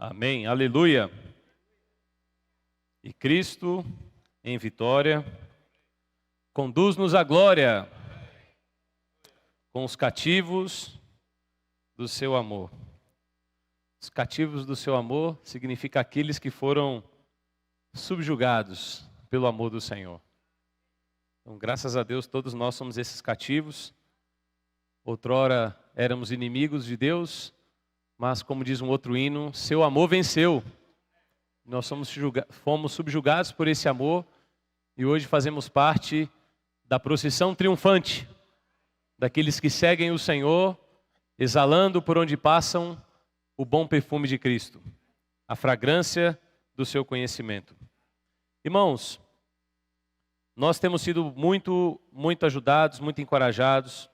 Amém, aleluia. E Cristo, em vitória, conduz-nos à glória com os cativos do seu amor. Os cativos do seu amor significa aqueles que foram subjugados pelo amor do Senhor. Então, graças a Deus, todos nós somos esses cativos. Outrora éramos inimigos de Deus, mas como diz um outro hino, seu amor venceu. Nós fomos subjugados por esse amor e hoje fazemos parte da procissão triunfante, daqueles que seguem o Senhor, exalando por onde passam o bom perfume de Cristo, a fragrância do seu conhecimento. Irmãos, nós temos sido muito ajudados, muito encorajados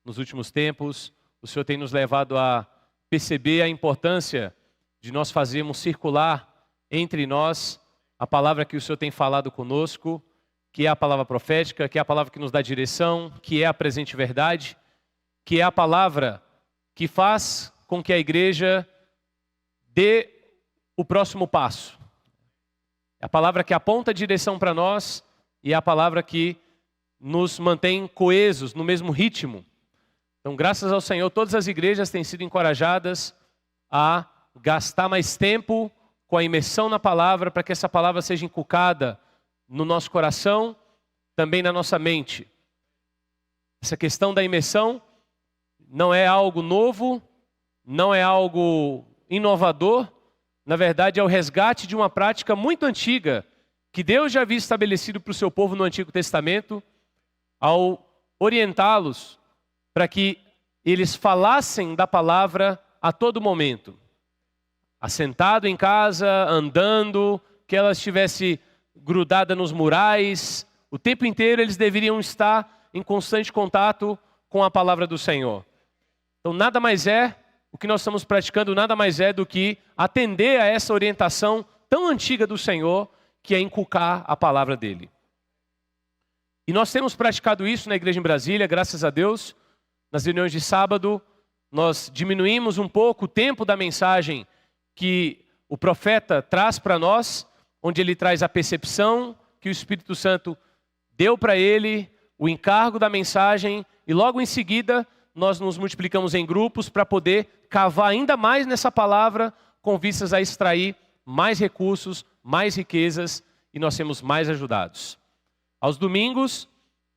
nos últimos tempos. O Senhor tem nos levado a perceber a importância de nós fazermos circular entre nós a palavra que o Senhor tem falado conosco, que é a palavra profética, que é a palavra que nos dá direção, que é a presente verdade, que é a palavra que faz com que a igreja dê o próximo passo. É a palavra que aponta a direção para nós e é a palavra que nos mantém coesos no mesmo ritmo. Então, graças ao Senhor, todas as igrejas têm sido encorajadas a gastar mais tempo com a imersão na palavra, para que essa palavra seja inculcada no nosso coração, também na nossa mente. Essa questão da imersão não é algo novo, não é algo inovador, na verdade é o resgate de uma prática muito antiga, que Deus já havia estabelecido para o seu povo no Antigo Testamento, ao orientá-los para que eles falassem da palavra a todo momento. Assentado em casa, andando, que ela estivesse grudada nos murais, o tempo inteiro eles deveriam estar em constante contato com a palavra do Senhor. Então nada mais é, o que nós estamos praticando nada mais é do que atender a essa orientação tão antiga do Senhor, que é inculcar a palavra dele. E nós temos praticado isso na igreja em Brasília, graças a Deus. Nas reuniões de sábado, nós diminuímos um pouco o tempo da mensagem que o profeta traz para nós, onde ele traz a percepção que o Espírito Santo deu para ele, o encargo da mensagem, e logo em seguida nós nos multiplicamos em grupos para poder cavar ainda mais nessa palavra, com vistas a extrair mais recursos, mais riquezas, e nós sermos mais ajudados. Aos domingos,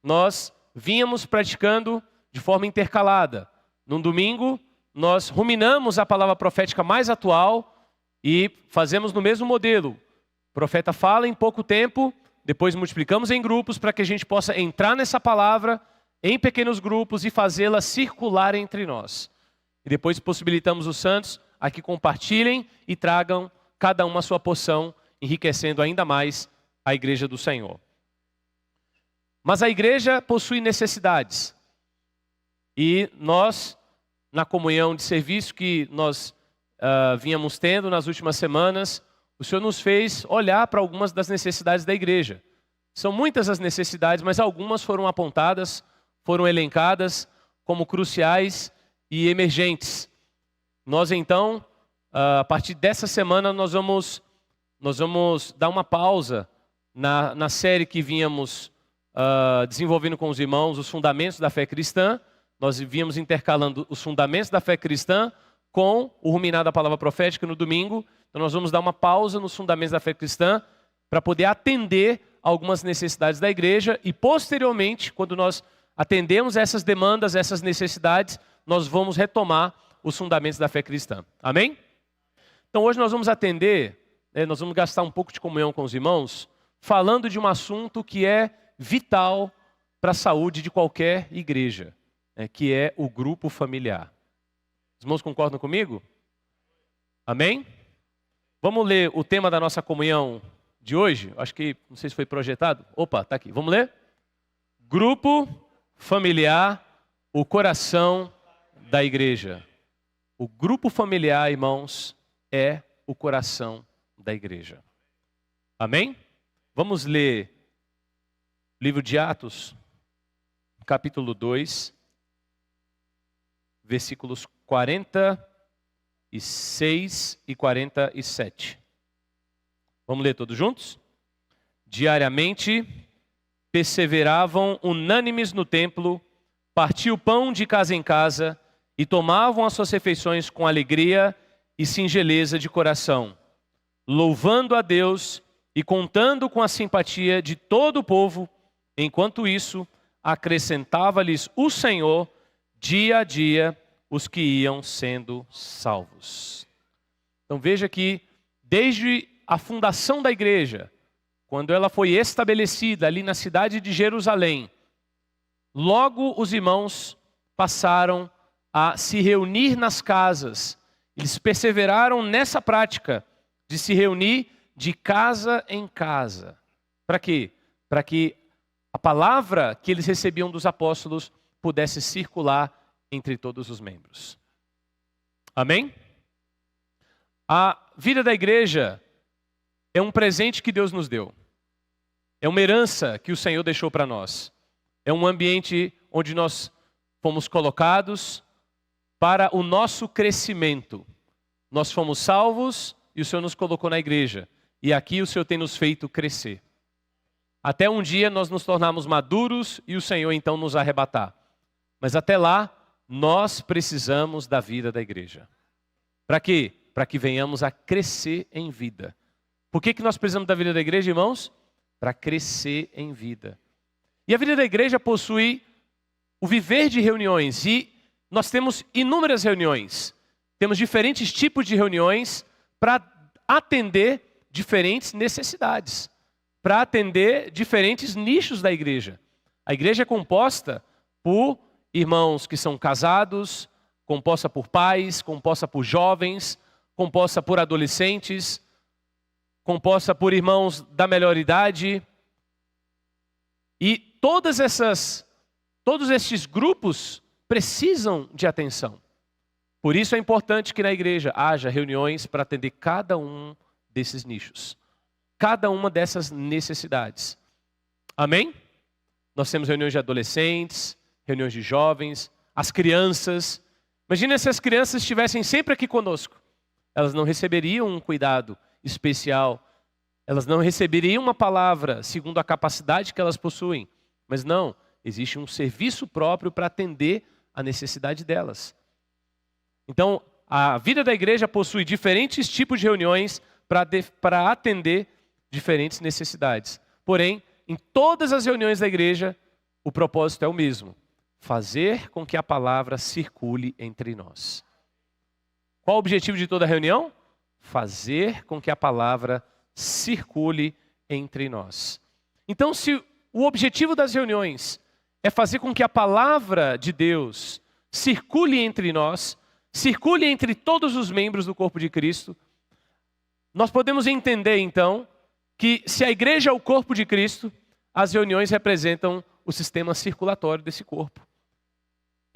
nós vínhamos praticando de forma intercalada. Num domingo, nós ruminamos a palavra profética mais atual e fazemos no mesmo modelo. O profeta fala em pouco tempo, depois multiplicamos em grupos para que a gente possa entrar nessa palavra em pequenos grupos e fazê-la circular entre nós. E depois possibilitamos os santos a que compartilhem e tragam cada uma a sua porção, enriquecendo ainda mais a igreja do Senhor. Mas a igreja possui necessidades. E nós, na comunhão de serviço que nós vínhamos tendo nas últimas semanas, o Senhor nos fez olhar para algumas das necessidades da igreja. São muitas as necessidades, mas algumas foram apontadas, foram elencadas como cruciais e emergentes. Nós então, a partir dessa semana, nós vamos dar uma pausa na série que vínhamos desenvolvendo com os irmãos, os fundamentos da fé cristã. Nós víamos intercalando os fundamentos da fé cristã com o ruminar da palavra profética no domingo. Então nós vamos dar uma pausa nos fundamentos da fé cristã para poder atender algumas necessidades da igreja e posteriormente, quando nós atendemos essas demandas, essas necessidades, nós vamos retomar os fundamentos da fé cristã. Amém? Então hoje nós vamos atender, nós vamos gastar um pouco de comunhão com os irmãos, falando de um assunto que é vital para a saúde de qualquer igreja. Que é o grupo familiar. Os irmãos concordam comigo? Amém? Vamos ler o tema da nossa comunhão de hoje? Acho que, não sei se foi projetado. Opa, está aqui. Vamos ler? Grupo familiar, o coração da igreja. O grupo familiar, irmãos, é o coração da igreja. Amém? Vamos ler o livro de Atos, capítulo 2. Versículos 40 46 e 47. Vamos ler todos juntos? Diariamente perseveravam unânimes no templo, partiam o pão de casa em casa e tomavam as suas refeições com alegria e singeleza de coração, louvando a Deus e contando com a simpatia de todo o povo. Enquanto isso, acrescentava-lhes o Senhor dia a dia os que iam sendo salvos. Então veja que desde a fundação da igreja, quando ela foi estabelecida ali na cidade de Jerusalém, logo os irmãos passaram a se reunir nas casas. Eles perseveraram nessa prática de se reunir de casa em casa. Para quê? Para que a palavra que eles recebiam dos apóstolos pudesse circular entre todos os membros. Amém? A vida da igreja é um presente que Deus nos deu. É uma herança que o Senhor deixou para nós. É um ambiente onde nós fomos colocados para o nosso crescimento. Nós fomos salvos e o Senhor nos colocou na igreja. E aqui o Senhor tem nos feito crescer. Até um dia nós nos tornarmos maduros e o Senhor então nos arrebatar. Mas até lá, nós precisamos da vida da igreja. Para quê? Para que venhamos a crescer em vida. Por que nós precisamos da vida da igreja, irmãos? Para crescer em vida. E a vida da igreja possui o viver de reuniões. E nós temos inúmeras reuniões. Temos diferentes tipos de reuniões para atender diferentes necessidades. Para atender diferentes nichos da igreja. A igreja é composta por irmãos que são casados, composta por pais, composta por jovens, composta por adolescentes, composta por irmãos da melhor idade. E todos estes grupos precisam de atenção. Por isso é importante que na igreja haja reuniões para atender cada um desses nichos. Cada uma dessas necessidades. Amém? Nós temos reuniões de adolescentes, reuniões de jovens, as crianças. Imagina se as crianças estivessem sempre aqui conosco. Elas não receberiam um cuidado especial. Elas não receberiam uma palavra segundo a capacidade que elas possuem. Mas não, existe um serviço próprio para atender a necessidade delas. Então, a vida da igreja possui diferentes tipos de reuniões para atender diferentes necessidades. Porém, em todas as reuniões da igreja, o propósito é o mesmo. Fazer com que a palavra circule entre nós. Qual o objetivo de toda reunião? Fazer com que a palavra circule entre nós. Então, se o objetivo das reuniões é fazer com que a palavra de Deus circule entre nós, circule entre todos os membros do corpo de Cristo, nós podemos entender então que se a igreja é o corpo de Cristo, as reuniões representam o sistema circulatório desse corpo.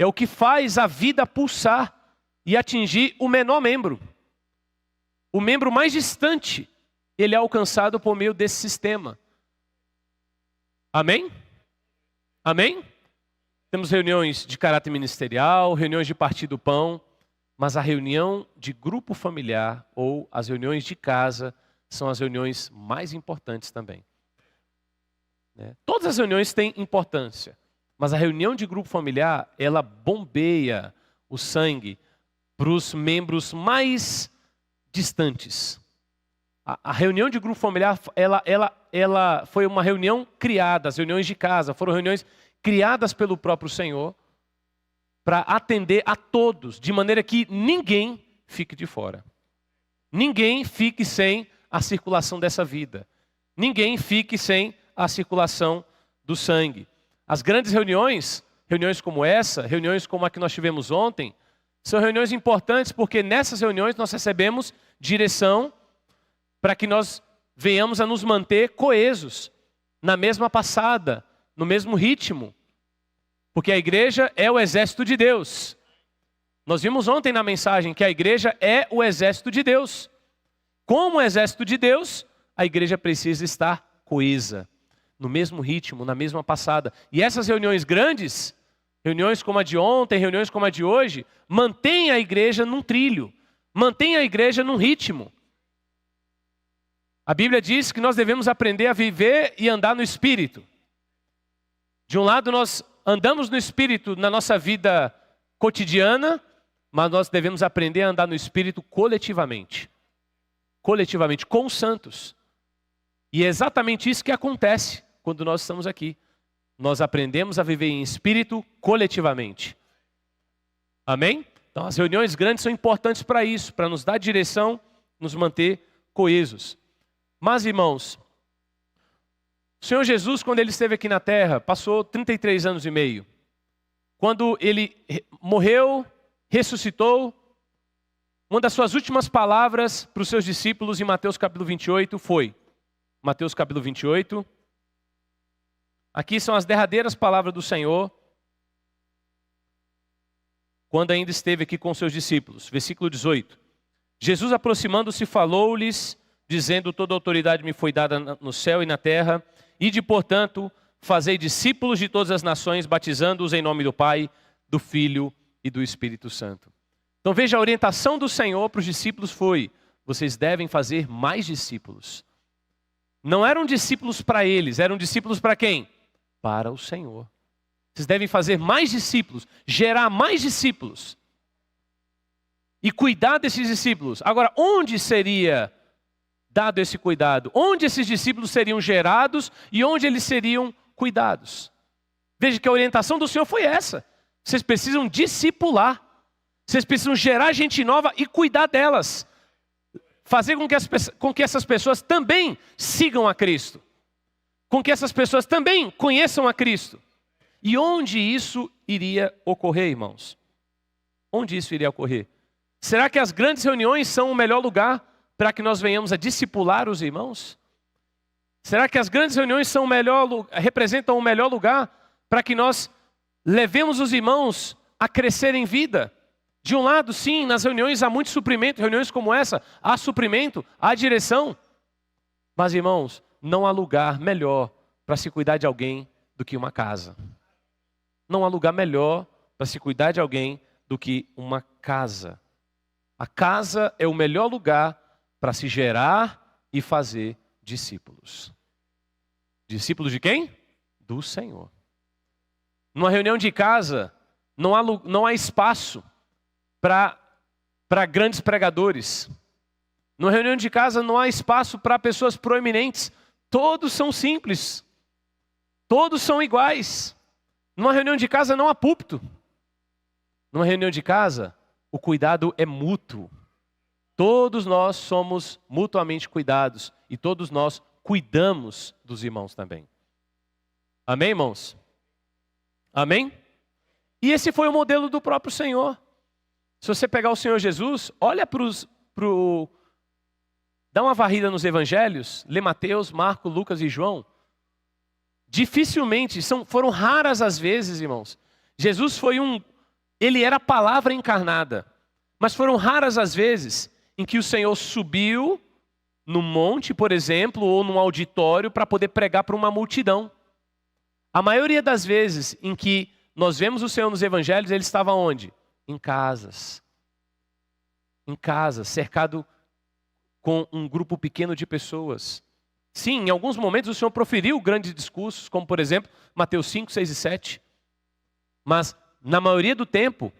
É o que faz a vida pulsar e atingir o menor membro. O membro mais distante, ele é alcançado por meio desse sistema. Amém? Amém? Temos reuniões de caráter ministerial, reuniões de partir do pão, mas a reunião de grupo familiar ou as reuniões de casa são as reuniões mais importantes também. Todas as reuniões têm importância, mas a reunião de grupo familiar, ela bombeia o sangue para os membros mais distantes. A reunião de grupo familiar, ela foi uma reunião criada, as reuniões de casa foram reuniões criadas pelo próprio Senhor para atender a todos, de maneira que ninguém fique de fora. Ninguém fique sem a circulação dessa vida. Ninguém fique sem a circulação do sangue. As grandes reuniões, reuniões como essa, reuniões como a que nós tivemos ontem, são reuniões importantes porque nessas reuniões nós recebemos direção para que nós venhamos a nos manter coesos, na mesma passada, no mesmo ritmo. Porque a igreja é o exército de Deus. Nós vimos ontem na mensagem que a igreja é o exército de Deus. Como o exército de Deus, a igreja precisa estar coesa, no mesmo ritmo, na mesma passada. E essas reuniões grandes, reuniões como a de ontem, reuniões como a de hoje, mantêm a igreja num trilho, Mantenha a igreja num ritmo. A Bíblia diz que nós devemos aprender a viver e andar no Espírito. De um lado, nós andamos no Espírito na nossa vida cotidiana, mas nós devemos aprender a andar no Espírito coletivamente. Coletivamente, com os santos. E é exatamente isso que acontece quando nós estamos aqui. Nós aprendemos a viver em Espírito coletivamente. Amém? Então as reuniões grandes são importantes para isso, para nos dar direção, nos manter coesos. Mas, irmãos, o Senhor Jesus, quando Ele esteve aqui na terra, passou 33 anos e meio. Quando Ele morreu, ressuscitou, uma das suas últimas palavras para os seus discípulos em Mateus capítulo 28 foi, Mateus capítulo 28, aqui são as derradeiras palavras do Senhor, quando ainda esteve aqui com os seus discípulos. Versículo 18. Jesus, aproximando-se, falou-lhes, dizendo: toda autoridade me foi dada no céu e na terra. Ide, portanto, fazei discípulos de todas as nações, batizando-os em nome do Pai, do Filho e do Espírito Santo. Então veja, a orientação do Senhor para os discípulos foi: vocês devem fazer mais discípulos. Não eram discípulos para eles, eram discípulos para quem? Para o Senhor. Vocês devem fazer mais discípulos, gerar mais discípulos. E cuidar desses discípulos. Agora, onde seria dado esse cuidado? Onde esses discípulos seriam gerados e onde eles seriam cuidados? Veja que a orientação do Senhor foi essa. Vocês precisam discipular. Vocês precisam gerar gente nova e cuidar delas. Fazer com que essas pessoas também sigam a Cristo. Com que essas pessoas também conheçam a Cristo. E onde isso iria ocorrer, irmãos? Onde isso iria ocorrer? Será que as grandes reuniões são o melhor lugar para que nós venhamos a discipular os irmãos? Será que as grandes reuniões representam o melhor lugar para que nós levemos os irmãos a crescer em vida? De um lado, sim, nas reuniões há muito suprimento, reuniões como essa, há suprimento, há direção. Mas, irmãos, não há lugar melhor para se cuidar de alguém do que uma casa. Não há lugar melhor para se cuidar de alguém do que uma casa. A casa é o melhor lugar para se gerar e fazer discípulos. Discípulos de quem? Do Senhor. Numa reunião de casa, não há espaço para grandes pregadores. Numa reunião de casa não há espaço para pessoas proeminentes. Todos são simples. Todos são iguais. Numa reunião de casa não há púlpito. Numa reunião de casa, o cuidado é mútuo. Todos nós somos mutuamente cuidados e todos nós cuidamos dos irmãos também. Amém, irmãos? Amém? E esse foi o modelo do próprio Senhor. Se você pegar o Senhor Jesus, olha dá uma varrida nos evangelhos, lê Mateus, Marcos, Lucas e João. Dificilmente, foram raras as vezes, irmãos. Jesus ele era a palavra encarnada. Mas foram raras as vezes em que o Senhor subiu no monte, por exemplo, ou num auditório para poder pregar para uma multidão. A maioria das vezes em que nós vemos o Senhor nos evangelhos, ele estava onde? Em casas. Em casas, cercado com um grupo pequeno de pessoas. Sim, em alguns momentos o Senhor proferiu grandes discursos, como por exemplo, Mateus 5, 6 e 7. Mas na maioria do tempo,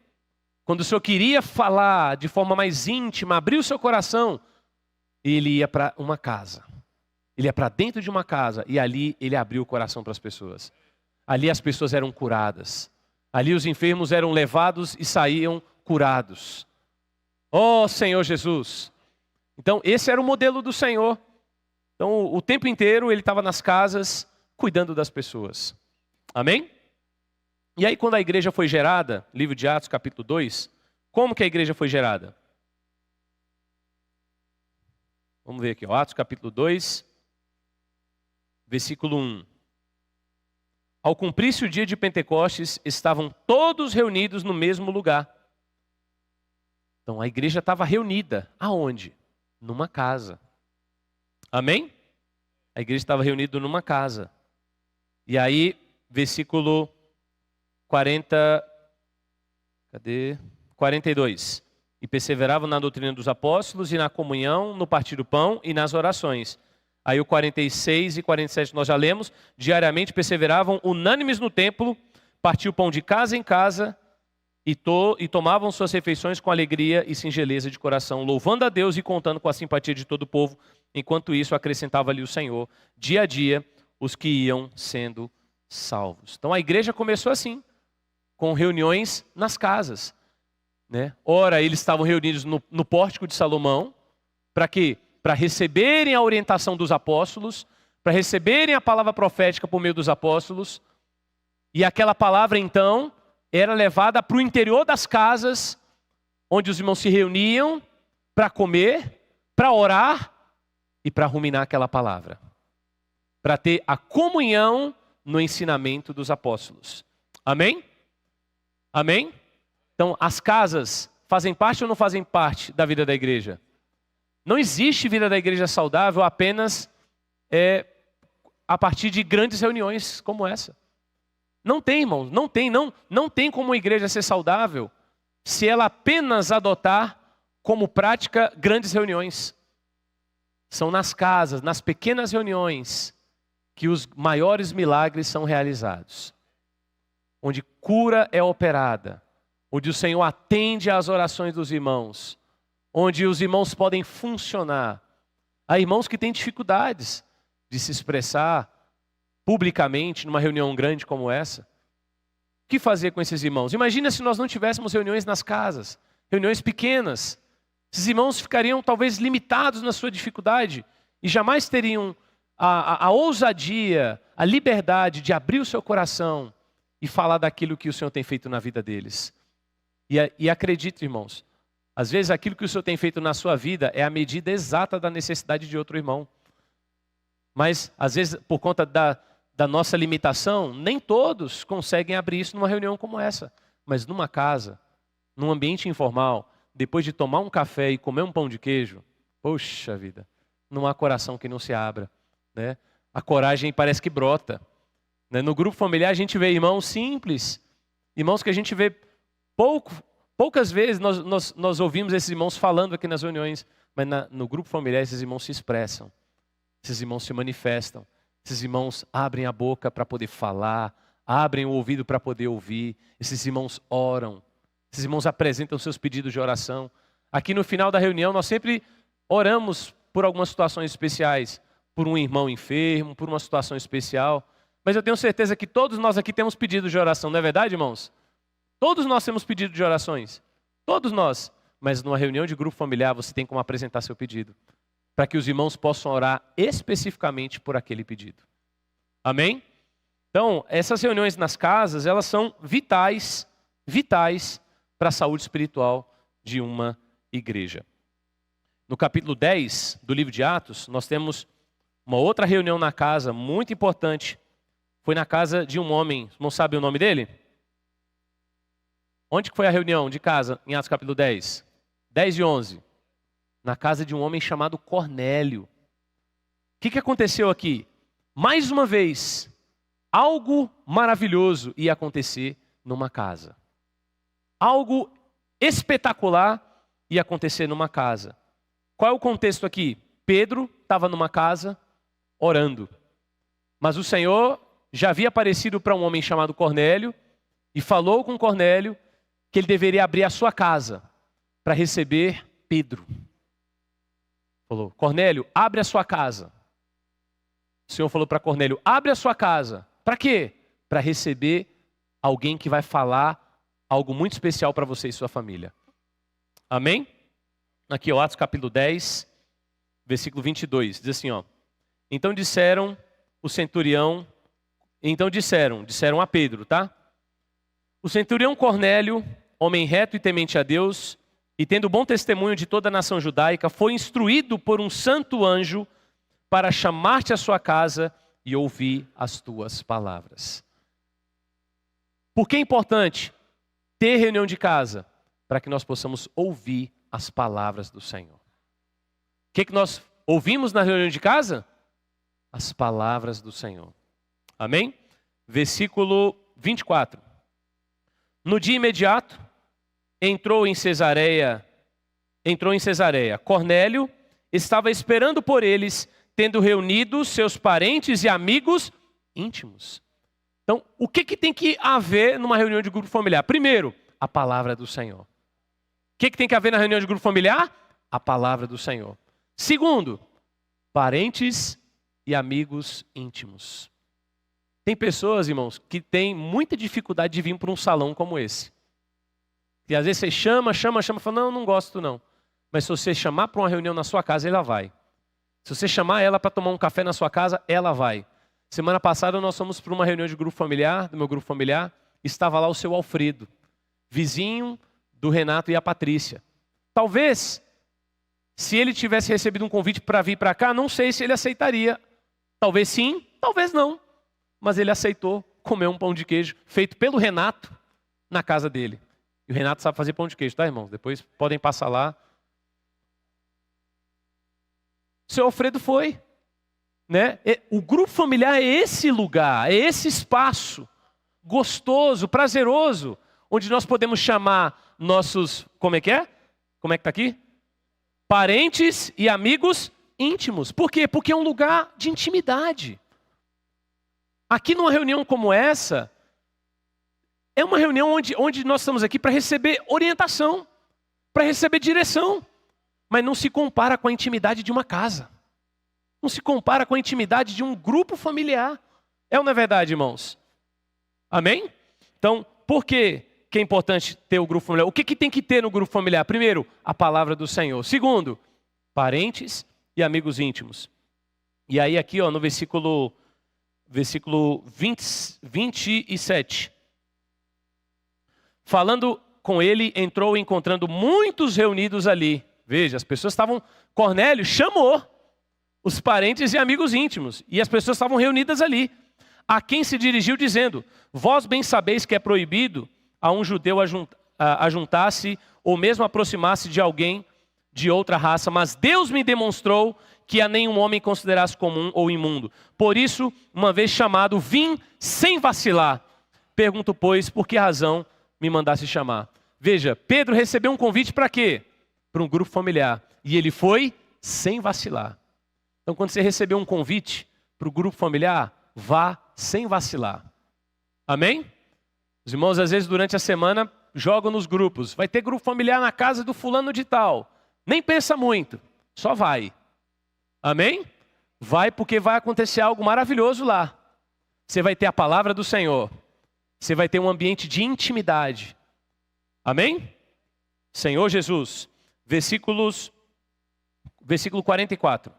quando o Senhor queria falar de forma mais íntima, abrir o seu coração, ele ia para uma casa. Ele ia para dentro de uma casa e ali ele abriu o coração para as pessoas. Ali as pessoas eram curadas. Ali os enfermos eram levados e saíam curados. Oh, Senhor Jesus! Então esse era o modelo do Senhor. Então o tempo inteiro ele estava nas casas cuidando das pessoas. Amém? E aí quando a igreja foi gerada, livro de Atos capítulo 2, como que a igreja foi gerada? Vamos ver aqui, ó, Atos capítulo 2, versículo 1. Ao cumprir-se o dia de Pentecostes, estavam todos reunidos no mesmo lugar. Então a igreja estava reunida. Aonde? Numa casa. Amém? A igreja estava reunida numa casa. E aí, versículo 42. e perseveravam na doutrina dos apóstolos e na comunhão, no partir do pão e nas orações. Aí o 46 e 47 nós já lemos. Diariamente perseveravam unânimes no templo, partiam o pão de casa em casa e tomavam suas refeições com alegria e singeleza de coração, louvando a Deus e contando com a simpatia de todo o povo. Enquanto isso, acrescentava-lhe o Senhor, dia a dia, os que iam sendo salvos. Então a igreja começou assim, com reuniões nas casas, né? Ora, eles estavam reunidos no pórtico de Salomão. Para quê? Para receberem a orientação dos apóstolos, para receberem a palavra profética por meio dos apóstolos. E aquela palavra, então, era levada para o interior das casas, onde os irmãos se reuniam para comer, para orar e para ruminar aquela palavra. Para ter a comunhão no ensinamento dos apóstolos. Amém? Amém? Então, as casas fazem parte ou não fazem parte da vida da igreja? Não existe vida da igreja saudável apenas a partir de grandes reuniões como essa. Não tem, irmãos, não tem como a igreja ser saudável se ela apenas adotar como prática grandes reuniões. São nas casas, nas pequenas reuniões, que os maiores milagres são realizados. Onde cura é operada, onde o Senhor atende às orações dos irmãos, onde os irmãos podem funcionar. Há irmãos que têm dificuldades de se expressar publicamente numa reunião grande como essa. O que fazer com esses irmãos? Imagina se nós não tivéssemos reuniões nas casas, reuniões pequenas. Esses irmãos ficariam talvez limitados na sua dificuldade e jamais teriam a ousadia, a liberdade de abrir o seu coração e falar daquilo que o Senhor tem feito na vida deles. E acredite, irmãos, às vezes aquilo que o Senhor tem feito na sua vida é a medida exata da necessidade de outro irmão. Mas, às vezes, por conta da nossa limitação, nem todos conseguem abrir isso numa reunião como essa. Mas numa casa, num ambiente informal, depois de tomar um café e comer um pão de queijo, poxa vida, não há coração que não se abra, né? A coragem parece que brota, né? No grupo familiar a gente vê irmãos simples, irmãos que a gente vê poucas vezes nós ouvimos esses irmãos falando aqui nas reuniões, mas no grupo familiar esses irmãos se expressam, esses irmãos se manifestam, esses irmãos abrem a boca para poder falar, abrem o ouvido para poder ouvir, esses irmãos oram, esses irmãos apresentam seus pedidos de oração. Aqui no final da reunião nós sempre oramos por algumas situações especiais, por um irmão enfermo, por uma situação especial. Mas eu tenho certeza que todos nós aqui temos pedidos de oração, não é verdade, irmãos? Todos nós temos pedido de orações, todos nós. Mas numa reunião de grupo familiar você tem como apresentar seu pedido, para que os irmãos possam orar especificamente por aquele pedido. Amém? Então, essas reuniões nas casas, elas são vitais para a saúde espiritual de uma igreja. No capítulo 10 do livro de Atos, nós temos uma outra reunião na casa muito importante. Foi na casa de um homem, não sabe o nome dele? Onde que foi a reunião de casa em Atos capítulo 10? 10 e 11. Na casa de um homem chamado Cornélio. O que aconteceu aqui? Mais uma vez, algo maravilhoso ia acontecer numa casa. Algo espetacular ia acontecer numa casa. Qual é o contexto aqui? Pedro estava numa casa orando. Mas o Senhor já havia aparecido para um homem chamado Cornélio e falou com Cornélio que ele deveria abrir a sua casa para receber Pedro. Falou, Cornélio, abre a sua casa. O Senhor falou para Cornélio, abre a sua casa. Para quê? Para receber alguém que vai falar algo muito especial para você e sua família. Amém? Aqui, Atos capítulo 10, versículo 22. Diz assim, ó. Então disseram a Pedro, tá? O centurião Cornélio, homem reto e temente a Deus, e tendo bom testemunho de toda a nação judaica, foi instruído por um santo anjo para chamar-te à sua casa e ouvir as tuas palavras. Por que é importante ter reunião de casa? Para que nós possamos ouvir as palavras do Senhor. O que nós ouvimos na reunião de casa? As palavras do Senhor. Amém? Versículo 24. No dia imediato, entrou em Cesareia entrou em Cesareia. Cornélio estava esperando por eles, tendo reunido seus parentes e amigos íntimos. Então, o que tem que haver numa reunião de grupo familiar? Primeiro, a palavra do Senhor. O que tem que haver na reunião de grupo familiar? A palavra do Senhor. Segundo, parentes e amigos íntimos. Tem pessoas, irmãos, que têm muita dificuldade de vir para um salão como esse. E às vezes você chama, fala, não gosto não. Mas se você chamar para uma reunião na sua casa, ela vai. Se você chamar ela para tomar um café na sua casa, ela vai. Semana passada nós fomos para uma reunião de grupo familiar, do meu grupo familiar, estava lá o seu Alfredo, vizinho do Renato e a Patrícia. Talvez, se ele tivesse recebido um convite para vir para cá, não sei se ele aceitaria. Talvez sim, talvez não. Mas ele aceitou comer um pão de queijo feito pelo Renato na casa dele. E o Renato sabe fazer pão de queijo, tá, irmãos? Depois podem passar lá. O seu Alfredo foi. Né? O grupo familiar é esse lugar, é esse espaço gostoso, prazeroso, onde nós podemos chamar nossos, como é que é? Como é que está aqui? Parentes e amigos íntimos. Por quê? Porque é um lugar de intimidade. Aqui numa reunião como essa, é uma reunião onde nós estamos aqui para receber orientação, para receber direção, mas não se compara com a intimidade de uma casa. Não se compara com a intimidade de um grupo familiar. É ou não é verdade, irmãos? Amém? Então, por que é importante ter o grupo familiar? O que tem que ter no grupo familiar? Primeiro, a palavra do Senhor. Segundo, parentes e amigos íntimos. E aí aqui, ó, no versículo 27. Falando com ele, entrou encontrando muitos reunidos ali. Veja, as pessoas estavam... Cornélio chamou os parentes e amigos íntimos, e as pessoas estavam reunidas ali, a quem se dirigiu dizendo, vós bem sabeis que é proibido a um judeu ajuntar-se ou mesmo aproximar-se de alguém de outra raça, mas Deus me demonstrou que a nenhum homem considerasse comum ou imundo. Por isso, uma vez chamado, vim sem vacilar. Pergunto, pois, por que razão me mandasse chamar? Veja, Pedro recebeu um convite para quê? Para um grupo familiar, e ele foi sem vacilar. Então, quando você receber um convite para o grupo familiar, vá sem vacilar. Amém? Os irmãos, às vezes, durante a semana, jogam nos grupos. Vai ter grupo familiar na casa do fulano de tal. Nem pensa muito, só vai. Amém? Vai porque vai acontecer algo maravilhoso lá. Você vai ter a palavra do Senhor. Você vai ter um ambiente de intimidade. Amém? Senhor Jesus. Versículo 44.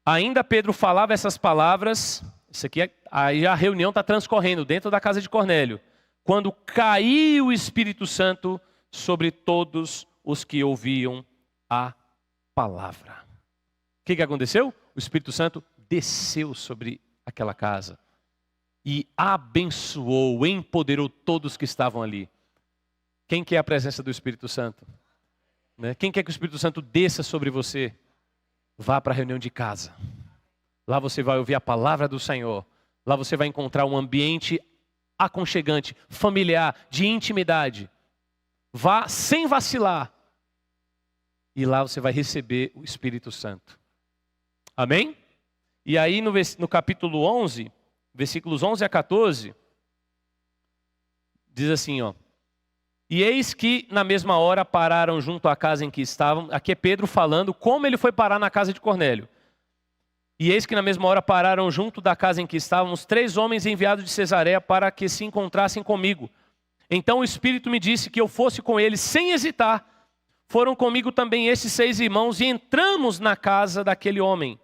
Ainda Pedro falava essas palavras, isso aqui aí a reunião está transcorrendo dentro da casa de Cornélio, quando caiu o Espírito Santo sobre todos os que ouviam a palavra. O que aconteceu? O Espírito Santo desceu sobre aquela casa e abençoou, empoderou todos que estavam ali. Quem quer a presença do Espírito Santo? Né? Quem quer que o Espírito Santo desça sobre você? Vá para a reunião de casa. Lá você vai ouvir a palavra do Senhor. Lá você vai encontrar um ambiente aconchegante, familiar, de intimidade. Vá sem vacilar. E lá você vai receber o Espírito Santo. Amém? E aí no capítulo 11, versículos 11 a 14, diz assim, ó. E eis que na mesma hora pararam junto à casa em que estavam. Aqui é Pedro falando como ele foi parar na casa de Cornélio. E eis que na mesma hora pararam junto da casa em que estávamos 3 homens enviados de Cesareia para que se encontrassem comigo. Então o Espírito me disse que eu fosse com eles sem hesitar. Foram comigo também esses 6 irmãos e entramos na casa daquele homem.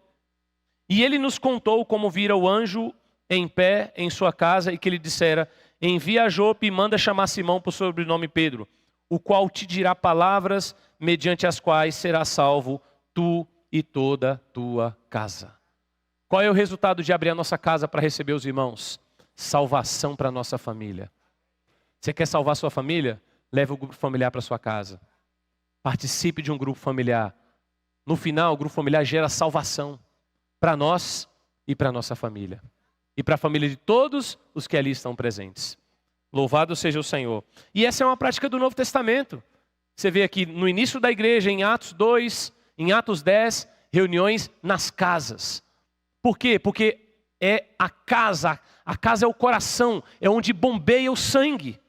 E ele nos contou como vira o anjo em pé em sua casa e que lhe dissera, envia a Jope e manda chamar Simão por sobrenome Pedro, o qual te dirá palavras mediante as quais serás salvo tu e toda tua casa. Qual é o resultado de abrir a nossa casa para receber os irmãos? Salvação para a nossa família. Você quer salvar sua família? Leve o grupo familiar para sua casa. Participe de um grupo familiar. No final, o grupo familiar gera salvação para nós e para a nossa família. E para a família de todos os que ali estão presentes. Louvado seja o Senhor. E essa é uma prática do Novo Testamento. Você vê aqui no início da igreja, em Atos 2, em Atos 10, reuniões nas casas. Por quê? Porque é a casa é o coração, é onde bombeia o sangue.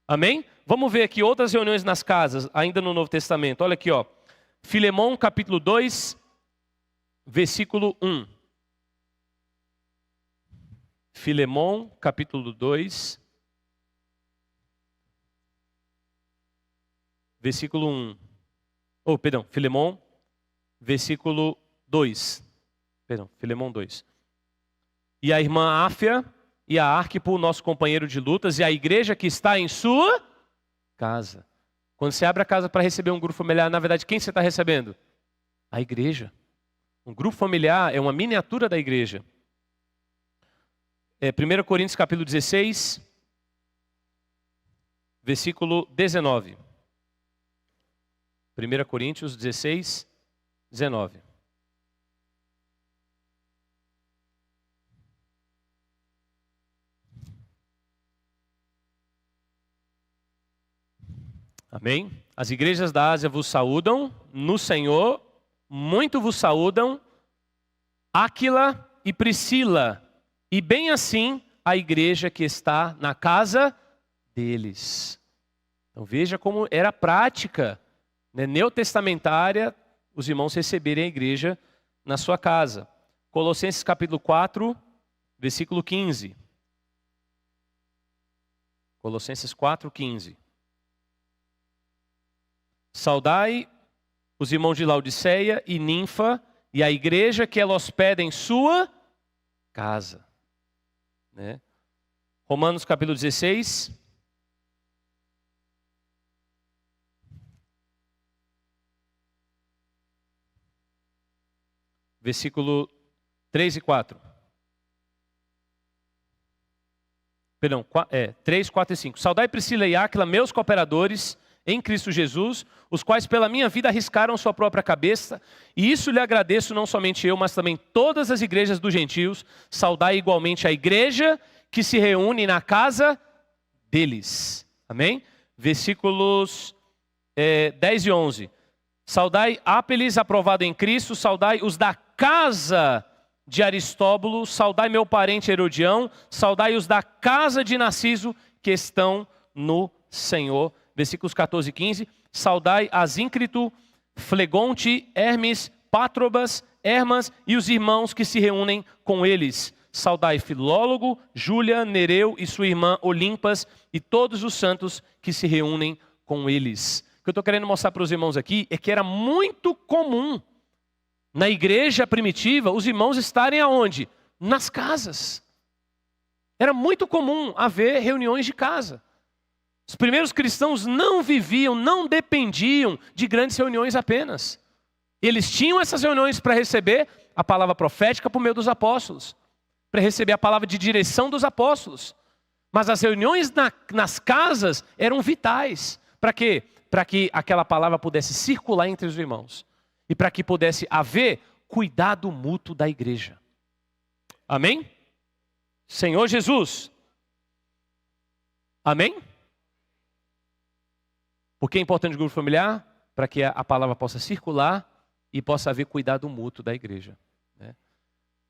Amém? Vamos ver aqui outras reuniões nas casas, ainda no Novo Testamento. Olha aqui, ó. Filemão, capítulo 2, versículo 1. Filemão, capítulo 2, versículo 1. Filemão, versículo 2. Filemão 2. E a irmã Áfia e a Arquipo, nosso companheiro de lutas, e a igreja que está em sua casa. Quando você abre a casa para receber um grupo familiar, na verdade, quem você está recebendo? A igreja. Um grupo familiar é uma miniatura da igreja. 1 Coríntios capítulo 16, versículo 19. 1 Coríntios 16, 19. Amém? As igrejas da Ásia vos saúdam, no Senhor, muito vos saúdam, Áquila e Priscila, e bem assim a igreja que está na casa deles. Então veja como era a prática, né, neotestamentária, os irmãos receberem a igreja na sua casa. Colossenses capítulo 4, versículo 15. Colossenses 4, 15. Saudai os irmãos de Laodiceia e Ninfa e a igreja que ela hospeda em sua casa. Né? Romanos capítulo 16. Versículo 3 e 4. 3, 4 e 5. Saudai Priscila e Áquila, meus cooperadores em Cristo Jesus, os quais pela minha vida arriscaram sua própria cabeça, e isso lhe agradeço não somente eu, mas também todas as igrejas dos gentios. Saudai igualmente a igreja que se reúne na casa deles. Amém? Versículos 10 e 11. Saudai Ápeles, aprovado em Cristo, saudai os da casa de Aristóbulo, saudai meu parente Herodião, saudai os da casa de Narciso, que estão no Senhor. Versículos 14 e 15. Saudai Asíncrito, Flegonte, Hermes, Pátrobas, Hermas e os irmãos que se reúnem com eles. Saudai Filólogo, Júlia, Nereu e sua irmã Olimpas e todos os santos que se reúnem com eles. O que eu estou querendo mostrar para os irmãos aqui é que era muito comum na igreja primitiva os irmãos estarem aonde? Nas casas. Era muito comum haver reuniões de casa. Os primeiros cristãos não viviam, não dependiam de grandes reuniões apenas. Eles tinham essas reuniões para receber a palavra profética por meio dos apóstolos, para receber a palavra de direção dos apóstolos. Mas as reuniões nas casas eram vitais. Para quê? Para que aquela palavra pudesse circular entre os irmãos. E para que pudesse haver cuidado mútuo da igreja. Amém? Senhor Jesus. Amém? Por que é importante o grupo familiar? Para que a palavra possa circular e possa haver cuidado mútuo da igreja. Né?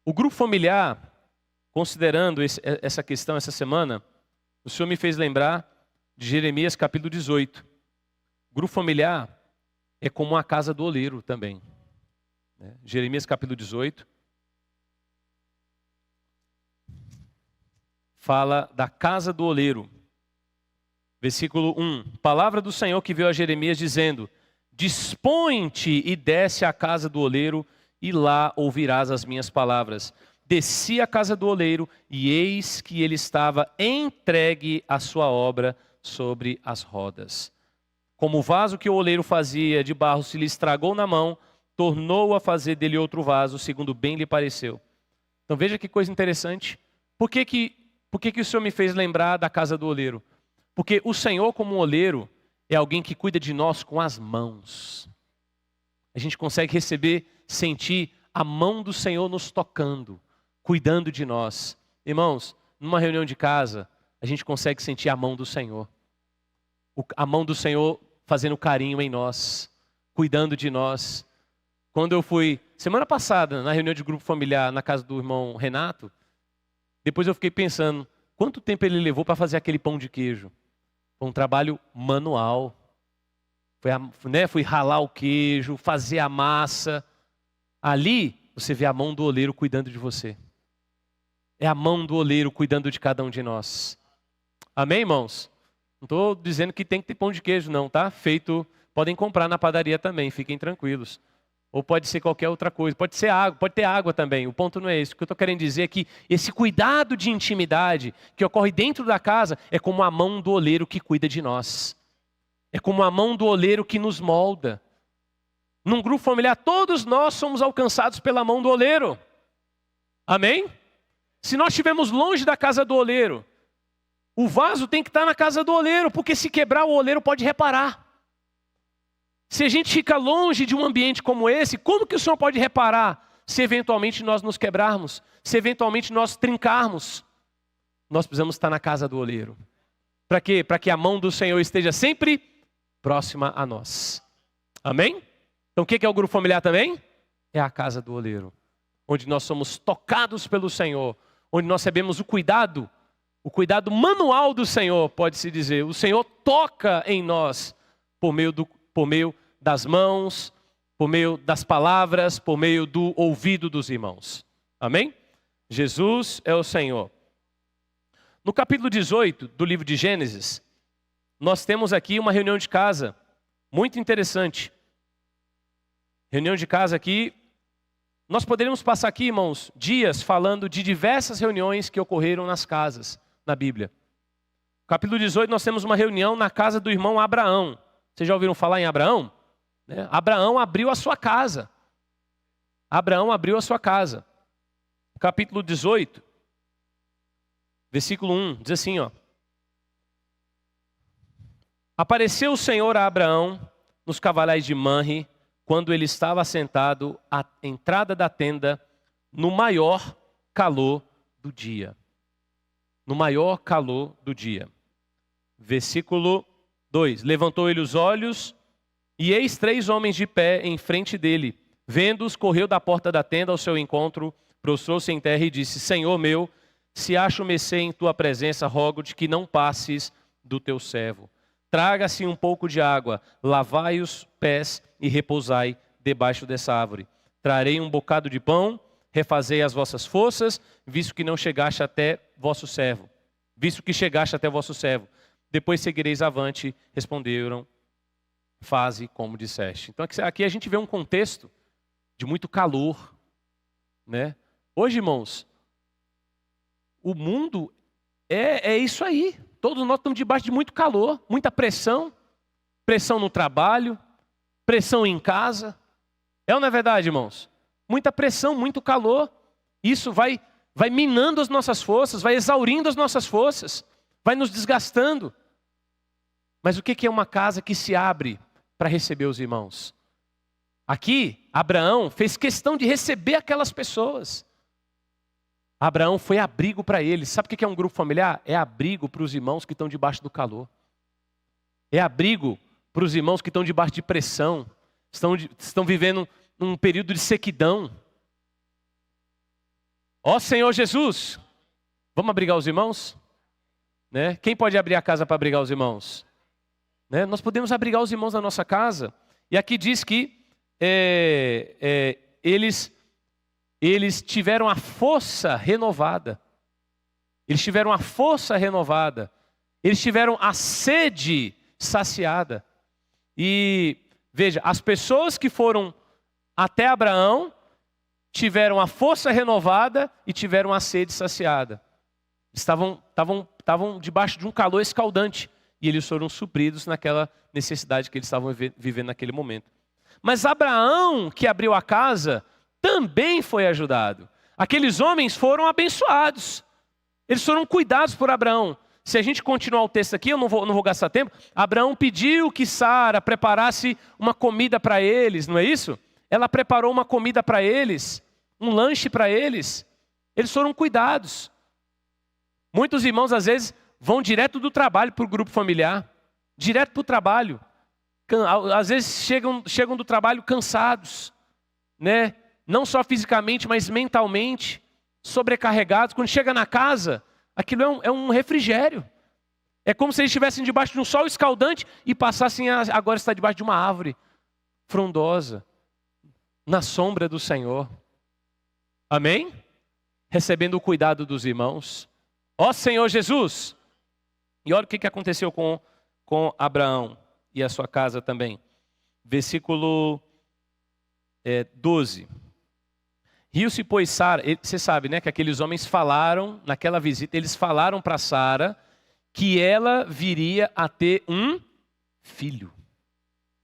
O grupo familiar, considerando essa questão essa semana, o Senhor me fez lembrar de Jeremias capítulo 18. O grupo familiar é como a casa do oleiro também. Né? Jeremias capítulo 18 fala da casa do oleiro. Versículo 1. Palavra do Senhor que veio a Jeremias dizendo: dispõe-te e desce à casa do oleiro, e lá ouvirás as minhas palavras. Desci à casa do oleiro, e eis que ele estava entregue à sua obra sobre as rodas. Como o vaso que o oleiro fazia de barro se lhe estragou na mão, tornou a fazer dele outro vaso, segundo bem lhe pareceu. Então veja que coisa interessante. Por que o Senhor me fez lembrar da casa do oleiro? Porque o Senhor, como oleiro, é alguém que cuida de nós com as mãos. A gente consegue receber, sentir a mão do Senhor nos tocando, cuidando de nós. Irmãos, numa reunião de casa, a gente consegue sentir a mão do Senhor. A mão do Senhor fazendo carinho em nós, cuidando de nós. Quando eu fui, semana passada, na reunião de grupo familiar na casa do irmão Renato, depois eu fiquei pensando, quanto tempo ele levou para fazer aquele pão de queijo? Foi um trabalho manual. Fui ralar o queijo, fazer a massa. Ali, você vê a mão do oleiro cuidando de você. É a mão do oleiro cuidando de cada um de nós. Amém, irmãos? Não estou dizendo que tem que ter pão de queijo, não, tá? Feito, podem comprar na padaria também, fiquem tranquilos. Ou pode ser qualquer outra coisa, pode ser água, pode ter água também. O ponto não é esse. O que eu estou querendo dizer é que esse cuidado de intimidade que ocorre dentro da casa é como a mão do oleiro que cuida de nós. É como a mão do oleiro que nos molda. Num grupo familiar, todos nós somos alcançados pela mão do oleiro. Amém? Se nós estivermos longe da casa do oleiro, o vaso tem que estar na casa do oleiro, porque se quebrar, o oleiro pode reparar. Se a gente fica longe de um ambiente como esse, como que o Senhor pode reparar se eventualmente nós nos quebrarmos? Se eventualmente nós trincarmos? Nós precisamos estar na casa do oleiro. Para quê? Para que a mão do Senhor esteja sempre próxima a nós. Amém? Então o que é o grupo familiar também? É a casa do oleiro. Onde nós somos tocados pelo Senhor. Onde nós recebemos o cuidado manual do Senhor, pode-se dizer. O Senhor toca em nós por meio das mãos, por meio das palavras, por meio do ouvido dos irmãos. Amém? Jesus é o Senhor. No capítulo 18 do livro de Gênesis, nós temos aqui uma reunião de casa muito interessante. Reunião de casa aqui, nós poderíamos passar aqui, irmãos, dias falando de diversas reuniões que ocorreram nas casas, na Bíblia. No capítulo 18 nós temos uma reunião na casa do irmão Abraão. Vocês já ouviram falar em Abraão? Abraão abriu a sua casa. Abraão abriu a sua casa. Capítulo 18, versículo 1, diz assim, ó. Apareceu o Senhor a Abraão nos cavaleiros de Manre, quando ele estava assentado à entrada da tenda, no maior calor do dia. No maior calor do dia. Versículo 2. Levantou ele os olhos, e eis 3 homens de pé em frente dele. Vendo-os, correu da porta da tenda ao seu encontro, prostrou-se em terra e disse: Senhor meu, se acho mercê em tua presença, rogo-te que não passes do teu servo. Traga-se um pouco de água, lavai os pés e repousai debaixo dessa árvore. Trarei um bocado de pão, refazei as vossas forças, visto que chegaste até vosso servo. Depois seguireis avante, responderam, faze como disseste. Então aqui a gente vê um contexto de muito calor, né? Hoje, irmãos, o mundo é isso aí. Todos nós estamos debaixo de muito calor, muita pressão. Pressão no trabalho, pressão em casa. É ou não é verdade, irmãos? Muita pressão, muito calor. Isso vai minando as nossas forças, vai exaurindo as nossas forças, vai nos desgastando. Mas o que é uma casa que se abre para receber os irmãos? Aqui, Abraão fez questão de receber aquelas pessoas. Abraão foi abrigo para eles. Sabe o que é um grupo familiar? É abrigo para os irmãos que estão debaixo do calor. É abrigo para os irmãos que estão debaixo de pressão. Estão vivendo um período de sequidão. Ó Senhor Jesus, vamos abrigar os irmãos? Né? Quem pode abrir a casa para abrigar os irmãos? Né? Nós podemos abrigar os irmãos na nossa casa. E aqui diz que eles tiveram a força renovada. Eles tiveram a força renovada. Eles tiveram a sede saciada. E veja, as pessoas que foram até Abraão tiveram a força renovada e tiveram a sede saciada. Estavam debaixo de um calor escaldante. E eles foram supridos naquela necessidade que eles estavam vivendo naquele momento. Mas Abraão, que abriu a casa, também foi ajudado. Aqueles homens foram abençoados. Eles foram cuidados por Abraão. Se a gente continuar o texto aqui, eu não vou gastar tempo. Abraão pediu que Sara preparasse uma comida para eles, não é isso? Ela preparou uma comida para eles, um lanche para eles. Eles foram cuidados. Muitos irmãos, às vezes, vão direto do trabalho para o grupo familiar. Direto para o trabalho. às vezes chegam do trabalho cansados, né? Não só fisicamente, mas mentalmente, sobrecarregados. Quando chega na casa, aquilo é um refrigério. É como se eles estivessem debaixo de um sol escaldante e passassem a agora estar debaixo de uma árvore frondosa, na sombra do Senhor. Amém? Recebendo o cuidado dos irmãos. Ó Senhor Jesus! E olha o que aconteceu com Abraão e a sua casa também. Versículo 12. Riu-se, pois, Sara. Você sabe, né, que aqueles homens falaram, naquela visita, eles falaram para Sara que ela viria a ter um filho.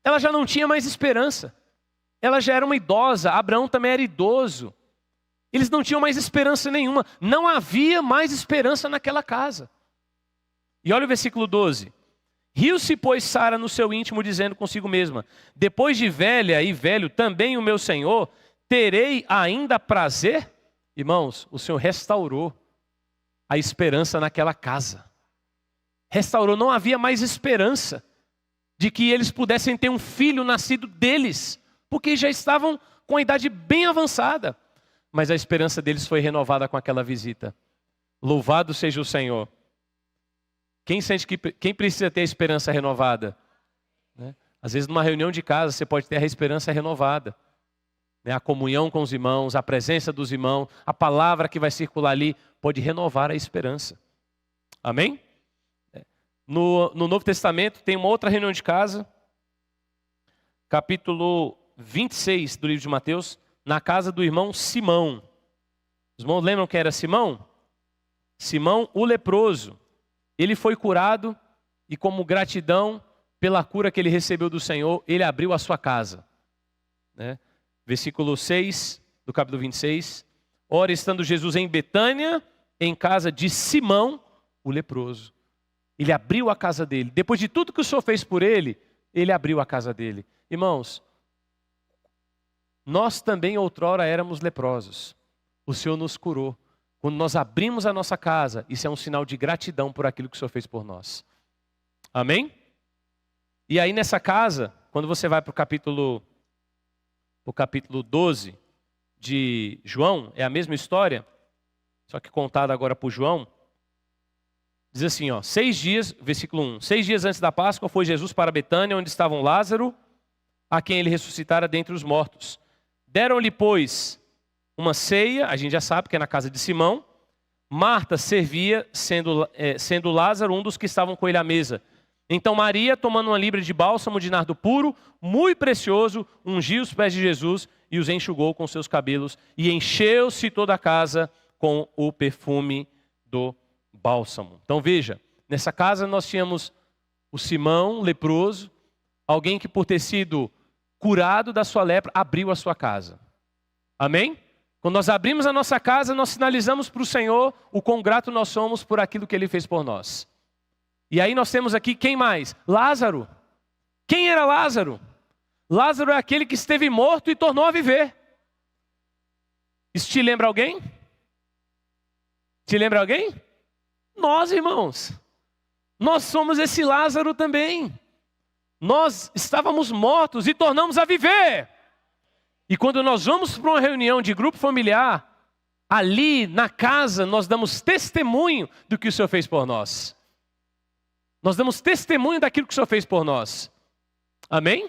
Ela já não tinha mais esperança. Ela já era uma idosa, Abraão também era idoso. Eles não tinham mais esperança nenhuma. Não havia mais esperança naquela casa. E olha o versículo 12. Riu-se, pois, Sara no seu íntimo, dizendo consigo mesma: depois de velha e velho, também o meu Senhor, terei ainda prazer? Irmãos, o Senhor restaurou a esperança naquela casa. Restaurou, não havia mais esperança de que eles pudessem ter um filho nascido deles, porque já estavam com a idade bem avançada. Mas a esperança deles foi renovada com aquela visita. Louvado seja o Senhor. Quem precisa ter a esperança renovada? Né? Às vezes numa reunião de casa você pode ter a esperança renovada. Né? A comunhão com os irmãos, a presença dos irmãos, a palavra que vai circular ali pode renovar a esperança. Amém? No Novo Testamento tem uma outra reunião de casa, capítulo 26 do livro de Mateus, na casa do irmão Simão. Os irmãos lembram quem era Simão? Simão, o leproso. Ele foi curado e, como gratidão pela cura que ele recebeu do Senhor, ele abriu a sua casa. Né? Versículo 6 do capítulo 26. Ora, estando Jesus em Betânia, em casa de Simão, o leproso. Ele abriu a casa dele. Depois de tudo que o Senhor fez por ele, ele abriu a casa dele. Irmãos, nós também outrora éramos leprosos. O Senhor nos curou. Quando nós abrimos a nossa casa, isso é um sinal de gratidão por aquilo que o Senhor fez por nós. Amém? E aí nessa casa, quando você vai para o capítulo 12 de João, é a mesma história, só que contada agora por João. Diz assim, 6 dias, versículo 1. 6 dias antes da Páscoa foi Jesus para Betânia, onde estavam Lázaro, a quem ele ressuscitara dentre os mortos. Deram-lhe, pois, uma ceia, a gente já sabe que é na casa de Simão. Marta servia, sendo Lázaro um dos que estavam com ele à mesa. Então Maria, tomando uma libra de bálsamo de nardo puro, muito precioso, ungiu os pés de Jesus e os enxugou com seus cabelos. E encheu-se toda a casa com o perfume do bálsamo. Então veja, nessa casa nós tínhamos o Simão, leproso, alguém que por ter sido curado da sua lepra, abriu a sua casa. Amém? Quando nós abrimos a nossa casa, nós sinalizamos para o Senhor o quão grato nós somos por aquilo que Ele fez por nós. E aí nós temos aqui, quem mais? Lázaro. Quem era Lázaro? Lázaro é aquele que esteve morto e tornou a viver. Isso te lembra alguém? Te lembra alguém? Nós, irmãos. Nós somos esse Lázaro também. Nós estávamos mortos e tornamos a viver. E quando nós vamos para uma reunião de grupo familiar, ali na casa nós damos testemunho do que o Senhor fez por nós. Nós damos testemunho daquilo que o Senhor fez por nós. Amém?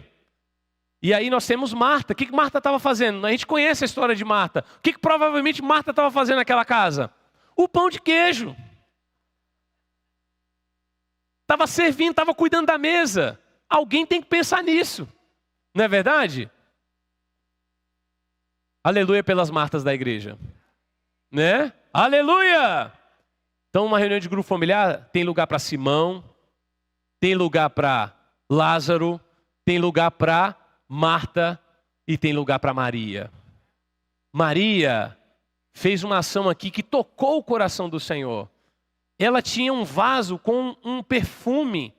E aí nós temos Marta. O que Marta estava fazendo? A gente conhece a história de Marta. O que provavelmente Marta estava fazendo naquela casa? O pão de queijo. Estava servindo, estava cuidando da mesa. Alguém tem que pensar nisso. Não é verdade? Aleluia pelas Martas da igreja. Né? Aleluia! Então uma reunião de grupo familiar tem lugar para Simão, tem lugar para Lázaro, tem lugar para Marta e tem lugar para Maria. Maria fez uma ação aqui que tocou o coração do Senhor. Ela tinha um vaso com um perfume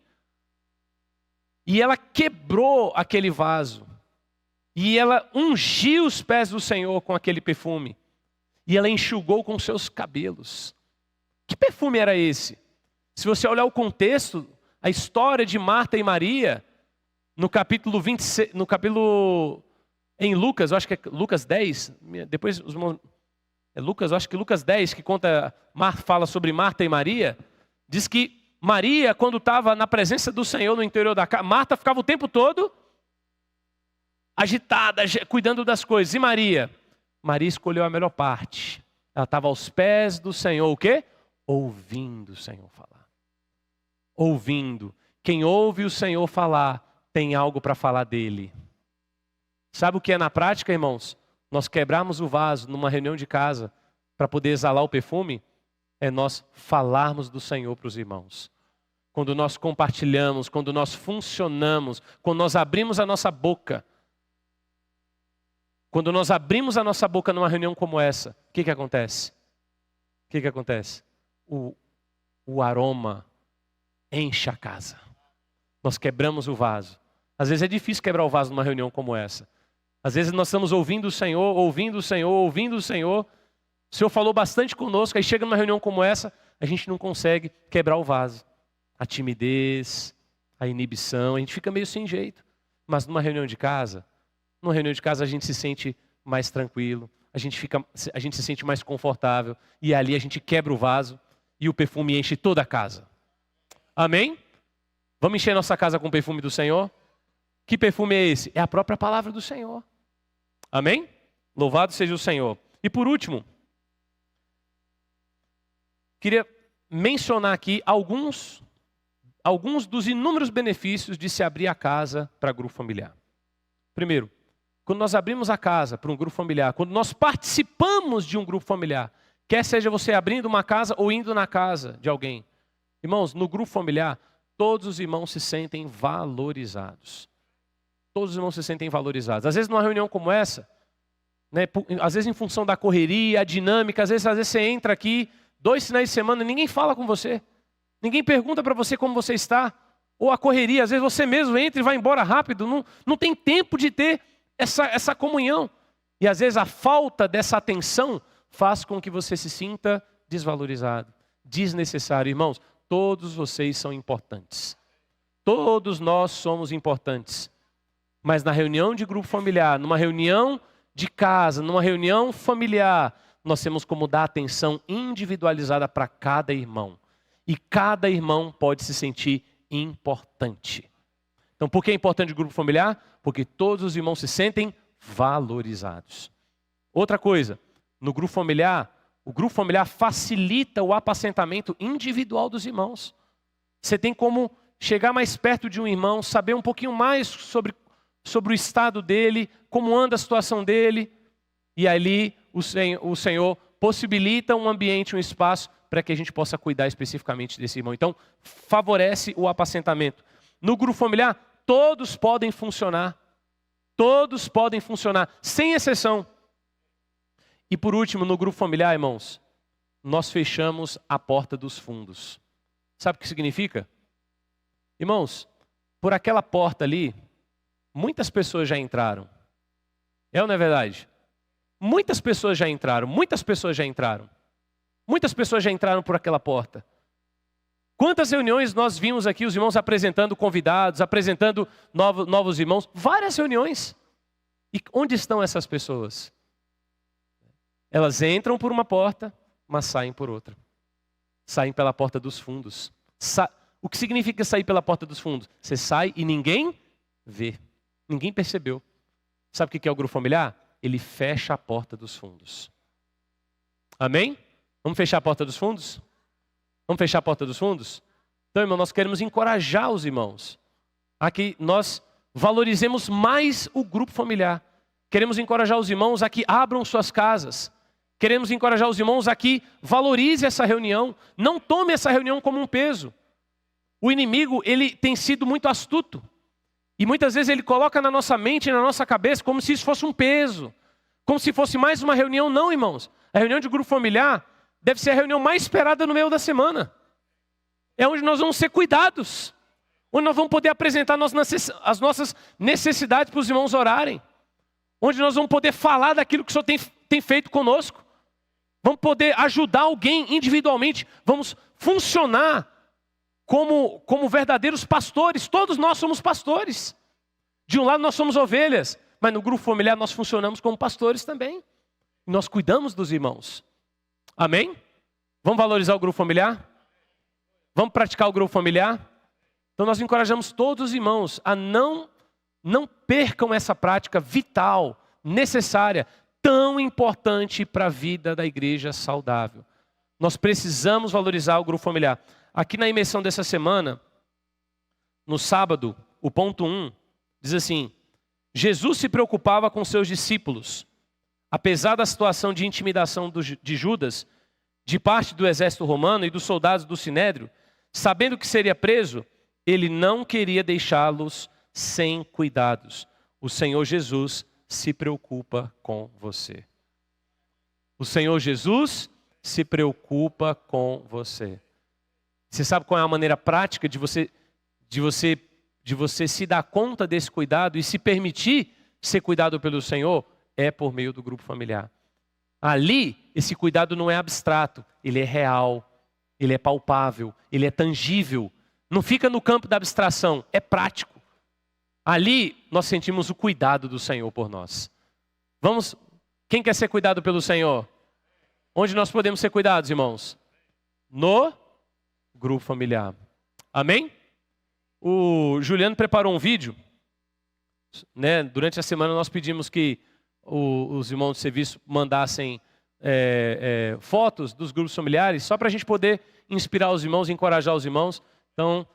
e ela quebrou aquele vaso. E ela ungiu os pés do Senhor com aquele perfume. E ela enxugou com seus cabelos. Que perfume era esse? Se você olhar o contexto, a história de Marta e Maria, no capítulo 26, em Lucas, eu acho que é Lucas 10, depois os irmãos, Lucas, eu acho que Lucas 10, que fala sobre Marta e Maria, diz que Maria, quando estava na presença do Senhor no interior da casa, Marta ficava o tempo todo agitada, cuidando das coisas. E Maria escolheu a melhor parte. Ela estava aos pés do Senhor, o quê? Ouvindo o Senhor falar. Ouvindo. Quem ouve o Senhor falar, tem algo para falar dele. Sabe o que é na prática, irmãos? Nós quebrarmos o vaso numa reunião de casa para poder exalar o perfume, é nós falarmos do Senhor para os irmãos. Quando nós compartilhamos, quando nós funcionamos, quando nós abrimos a nossa boca. Quando nós abrimos a nossa boca numa reunião como essa, o que acontece? O que acontece? O aroma enche a casa. Nós quebramos o vaso. Às vezes é difícil quebrar o vaso numa reunião como essa. Às vezes nós estamos ouvindo o Senhor, ouvindo o Senhor, ouvindo o Senhor. O Senhor falou bastante conosco, aí chega numa reunião como essa, a gente não consegue quebrar o vaso. A timidez, a inibição, a gente fica meio sem jeito. Mas numa reunião de casa a gente se sente mais tranquilo, a gente se sente mais confortável. E ali a gente quebra o vaso e o perfume enche toda a casa. Amém? Vamos encher nossa casa com o perfume do Senhor? Que perfume é esse? É a própria palavra do Senhor. Amém? Louvado seja o Senhor. E por último, queria mencionar aqui alguns dos inúmeros benefícios de se abrir a casa para grupo familiar. Primeiro, quando nós abrimos a casa para um grupo familiar, quando nós participamos de um grupo familiar, quer seja você abrindo uma casa ou indo na casa de alguém, irmãos, no grupo familiar, todos os irmãos se sentem valorizados. Todos os irmãos se sentem valorizados. Às vezes numa reunião como essa, né, às vezes em função da correria, a dinâmica, às vezes você entra aqui, 2 finais de semana, ninguém fala com você. Ninguém pergunta para você como você está. Ou a correria, às vezes você mesmo entra e vai embora rápido. Não tem tempo de ter essa comunhão. E às vezes a falta dessa atenção faz com que você se sinta desvalorizado, desnecessário. Irmãos, todos vocês são importantes. Todos nós somos importantes. Mas na reunião de grupo familiar, numa reunião de casa, numa reunião familiar, nós temos como dar atenção individualizada para cada irmão. E cada irmão pode se sentir importante. Então, por que é importante o grupo familiar? Porque todos os irmãos se sentem valorizados. Outra coisa, no grupo familiar, o grupo familiar facilita o apacentamento individual dos irmãos. Você tem como chegar mais perto de um irmão, saber um pouquinho mais sobre o estado dele, como anda a situação dele. E ali o Senhor possibilita um ambiente, um espaço para que a gente possa cuidar especificamente desse irmão. Então, favorece o apacentamento. No grupo familiar, todos podem funcionar. Todos podem funcionar, sem exceção. E por último, no grupo familiar, irmãos, nós fechamos a porta dos fundos. Sabe o que significa? Irmãos, por aquela porta ali, muitas pessoas já entraram. É ou não é verdade? Muitas pessoas já entraram, muitas pessoas já entraram. Muitas pessoas já entraram por aquela porta. Quantas reuniões nós vimos aqui, os irmãos apresentando convidados, apresentando novos irmãos? Várias reuniões. E onde estão essas pessoas? Elas entram por uma porta, mas saem por outra. Saem pela porta dos fundos. O que significa sair pela porta dos fundos? Você sai e ninguém vê. Ninguém percebeu. Sabe o que é o grupo familiar? Ele fecha a porta dos fundos. Amém? Vamos fechar a porta dos fundos? Vamos fechar a porta dos fundos? Então, irmão, nós queremos encorajar os irmãos a que nós valorizemos mais o grupo familiar. Queremos encorajar os irmãos a que abram suas casas. Queremos encorajar os irmãos a que valorize essa reunião. Não tome essa reunião como um peso. O inimigo, ele tem sido muito astuto. E muitas vezes ele coloca na nossa mente, na nossa cabeça, como se isso fosse um peso. Como se fosse mais uma reunião. Não, irmãos. A reunião de grupo familiar deve ser a reunião mais esperada no meio da semana. É onde nós vamos ser cuidados. Onde nós vamos poder apresentar as nossas necessidades para os irmãos orarem. Onde nós vamos poder falar daquilo que o Senhor tem feito conosco. Vamos poder ajudar alguém individualmente. Vamos funcionar como verdadeiros pastores. Todos nós somos pastores. De um lado nós somos ovelhas, mas no grupo familiar nós funcionamos como pastores também. Nós cuidamos dos irmãos. Amém? Vamos valorizar o grupo familiar? Vamos praticar o grupo familiar? Então nós encorajamos todos os irmãos a não percam essa prática vital, necessária, tão importante para a vida da igreja saudável. Nós precisamos valorizar o grupo familiar. Aqui na imersão dessa semana, no sábado, o ponto 1, diz assim: Jesus se preocupava com seus discípulos. Apesar da situação de intimidação de Judas, de parte do exército romano e dos soldados do Sinédrio, sabendo que seria preso, ele não queria deixá-los sem cuidados. O Senhor Jesus se preocupa com você. O Senhor Jesus se preocupa com você. Você sabe qual é a maneira prática de você se dar conta desse cuidado e se permitir ser cuidado pelo Senhor? É por meio do grupo familiar. Ali, esse cuidado não é abstrato, ele é real, ele é palpável, ele é tangível. Não fica no campo da abstração, é prático. Ali, nós sentimos o cuidado do Senhor por nós. Vamos, quem quer ser cuidado pelo Senhor? Onde nós podemos ser cuidados, irmãos? No grupo familiar. Amém? O Juliano preparou um vídeo, né? Durante a semana nós pedimos que os irmãos de serviço mandassem fotos dos grupos familiares, só para a gente poder inspirar os irmãos, encorajar os irmãos. Então,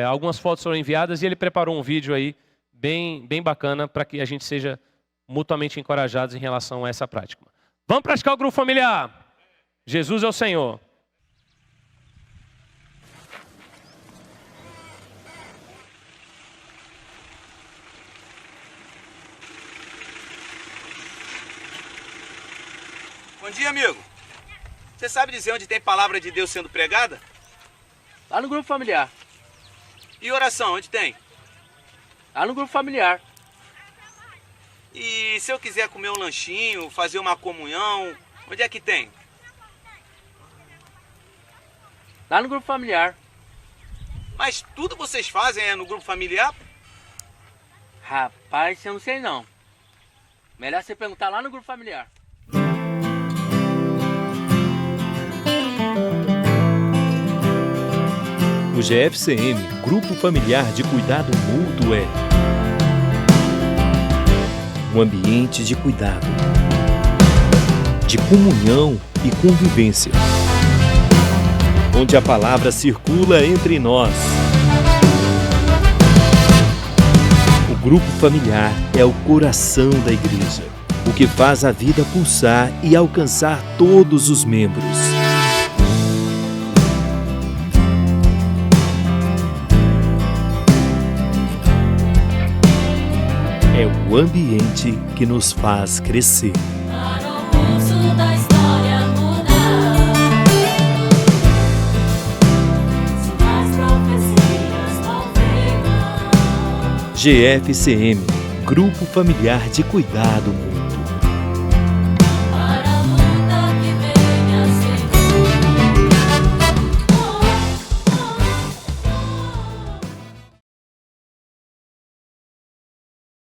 algumas fotos foram enviadas e ele preparou um vídeo aí bem bacana para que a gente seja mutuamente encorajados em relação a essa prática. Vamos praticar o grupo familiar. Jesus é o Senhor. Bom dia, amigo. Você sabe dizer onde tem palavra de Deus sendo pregada? Lá no grupo familiar. E oração, onde tem? Lá no grupo familiar. E se eu quiser comer um lanchinho, fazer uma comunhão, onde é que tem? Lá no grupo familiar. Mas tudo vocês fazem é no grupo familiar? Rapaz, eu não sei não. Melhor você perguntar lá no grupo familiar. O GFCM, Grupo Familiar de Cuidado Mútuo, é um ambiente de cuidado, de comunhão e convivência, onde a palavra circula entre nós. O Grupo Familiar é o coração da igreja, o que faz a vida pulsar e alcançar todos os membros. É o ambiente que nos faz crescer. Para o curso da história mudar, suas profecias confirmam. GFCM, Grupo Familiar de Cuidado Mútuo.